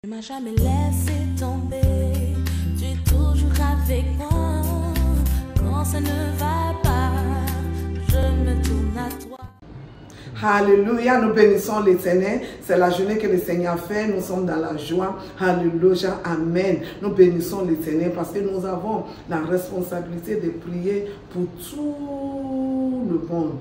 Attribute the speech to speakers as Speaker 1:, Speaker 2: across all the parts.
Speaker 1: Tu m'as jamais laissé tomber, tu es toujours avec moi. Quand ça ne va pas, je me tourne à toi.
Speaker 2: Alléluia, nous bénissons l'Éternel. C'est la journée que le Seigneur fait. Nous sommes dans la joie. Alléluia, amen. Nous bénissons l'Éternel parce que nous avons la responsabilité de prier pour tout le monde.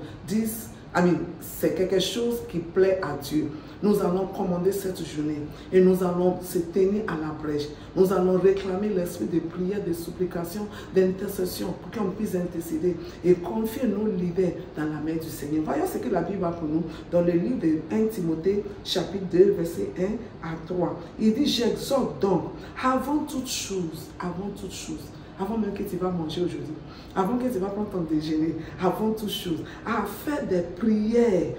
Speaker 2: C'est quelque chose qui plaît à Dieu. Nous allons commander cette journée et nous allons se tenir à la brèche. Nous allons réclamer l'esprit de prière, de supplication, d'intercession pour qu'on puisse intercéder et confier nos leaders dans la main du Seigneur. Voyons ce que la Bible a pour nous dans le livre de 1 Timothée, chapitre 2, verset 1 à 3. Il dit, j'exhorte donc, avant toute chose, avant même que tu vas manger aujourd'hui, avant que tu vas prendre ton déjeuner, avant toute chose, à faire des prières,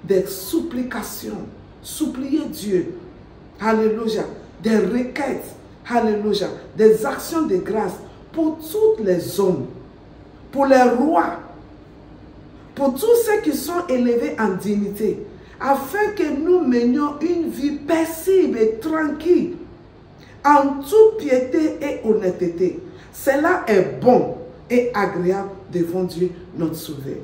Speaker 2: des supplications, supplier Dieu, alléluia, des requêtes, alléluia, des actions de grâce pour tous les hommes, pour les rois, pour tous ceux qui sont élevés en dignité, afin que nous menions une vie paisible et tranquille, en toute piété et honnêteté. Cela est bon et agréable devant Dieu notre Sauveur.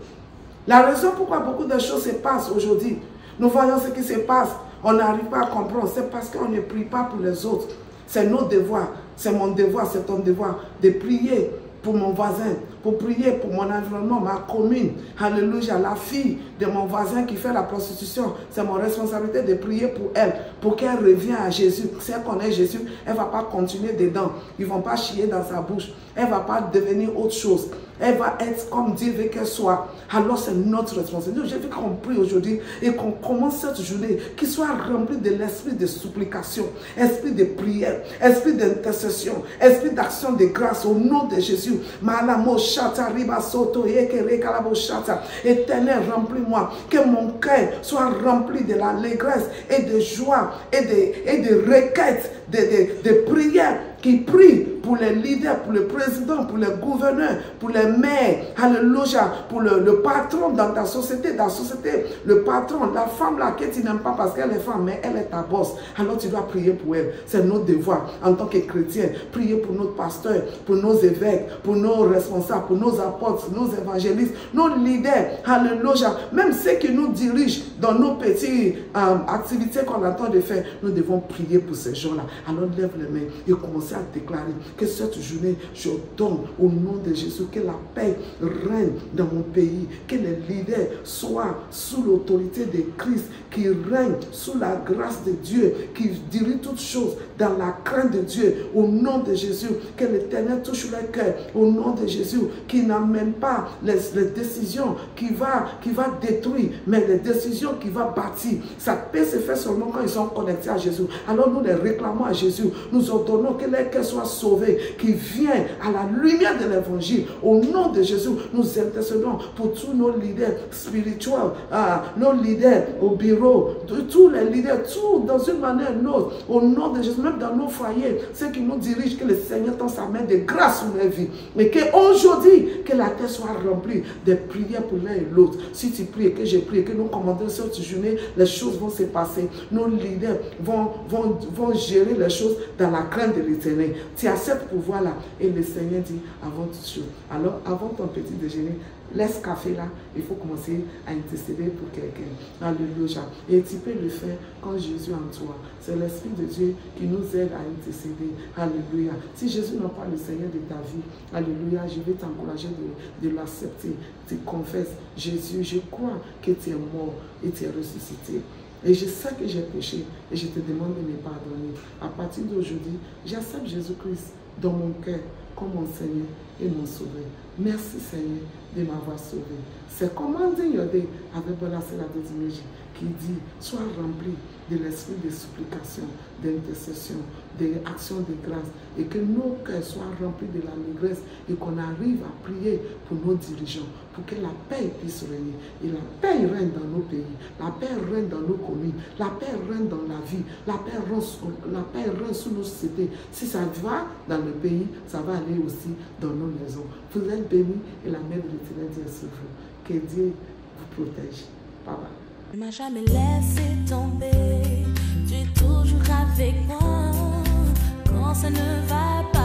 Speaker 2: La raison pourquoi beaucoup de choses se passent aujourd'hui, nous voyons ce qui se passe, on n'arrive pas à comprendre, c'est parce qu'on ne prie pas pour les autres. C'est notre devoir, c'est mon devoir, c'est ton devoir de prier pour mon voisin, pour prier pour mon environnement, ma commune. Alléluia, la fille de mon voisin qui fait la prostitution, c'est mon responsabilité de prier pour elle, pour qu'elle revienne à Jésus. Si elle connaît Jésus, elle ne va pas continuer dedans. Ils ne vont pas chier dans sa bouche. Elle ne va pas devenir autre chose. Elle va être comme Dieu veut qu'elle soit. Alors c'est notre responsabilité. Je veux qu'on prie aujourd'hui et qu'on commence cette journée qui soit remplie de l'esprit de supplication, esprit de prière, esprit d'intercession, esprit d'action de grâce au nom de Jésus. Éternel, remplis-moi, que mon cœur soit rempli de l'allégresse et de joie et de requêtes, de prières qui prient pour les leaders, pour le président, pour les gouverneurs, pour les maires, alléluia, pour le patron dans ta société, le patron, la femme là que tu n'aimes pas parce qu'elle est femme, mais elle est ta boss, alors tu dois prier pour elle. C'est notre devoir en tant que chrétiens, prier pour notre pasteur, pour nos évêques, pour nos responsables, pour nos apôtres, nos évangélistes, nos leaders, alléluia, même ceux qui nous dirigent dans nos petites activités qu'on attend de faire, nous devons prier pour ces gens-là. Alors lève les mains et commencez à déclarer que cette journée, je donne au nom de Jésus que la paix règne dans mon pays, que les leaders soient sous l'autorité de Christ, qui règnent sous la grâce de Dieu, qui dirigent toutes choses dans la crainte de Dieu, au nom de Jésus, que l'Éternel touche leur cœur, au nom de Jésus, qui n'amène pas les décisions qui va détruire, mais les décisions qui va bâtir. Sa paix se fait seulement quand ils sont connectés à Jésus. Alors nous les réclamons à Jésus, nous ordonnons que leur cœur soit sauvé, qui vient à la lumière de l'évangile. Au nom de Jésus, nous intercédons pour tous nos leaders spirituels, nos leaders au bureau, tous les leaders, tout dans une manière ou une autre, au nom de Jésus, même dans nos foyers, ceux qui nous dirigent, que le Seigneur tend sa main de grâce sur leur vie. Mais qu'aujourd'hui, que la terre soit remplie de prières pour l'un et l'autre. Si tu pries et que je prie, que nous commandons cette journée, les choses vont se passer. Nos leaders vont gérer les choses dans la crainte de l'Éternel. Tu as ce pouvoir-là. Et le Seigneur dit, avant toute chose. Alors, avant ton petit déjeuner, laisse café là, il faut commencer à intercéder pour quelqu'un. Alléluia. Et tu peux le faire quand Jésus est en toi. C'est l'Esprit de Dieu qui nous aide à intercéder. Alléluia. Si Jésus n'est pas le Seigneur de ta vie, alléluia, je vais t'encourager de l'accepter. Tu confesses, Jésus, je crois que tu es mort et tu es ressuscité. Et je sais que j'ai péché et je te demande de me pardonner. À partir d'aujourd'hui, j'accepte Jésus-Christ dans mon cœur comme mon Seigneur et mon Sauveur. Merci Seigneur de m'avoir sauvé. C'est commandé avec Bolasela de Dimeji qui dit, sois rempli de l'esprit de supplication, d'intercession, d'actions de grâce et que nos cœurs soient remplis de l'allégresse et qu'on arrive à prier pour nos dirigeants, pour que la paix puisse régner. Et la paix règne dans nos pays, la paix règne dans nos communes, la paix règne dans la vie, la paix règne sous nos sociétés. Si ça va dans le pays, ça va aller aussi dans nos maisons. Vous êtes bénis et la main de l'Éternel est sur vous. Que Dieu vous protège. Bye bye.
Speaker 1: Tu m'as jamais laissé tomber, tu es toujours avec moi. ça ne va pas.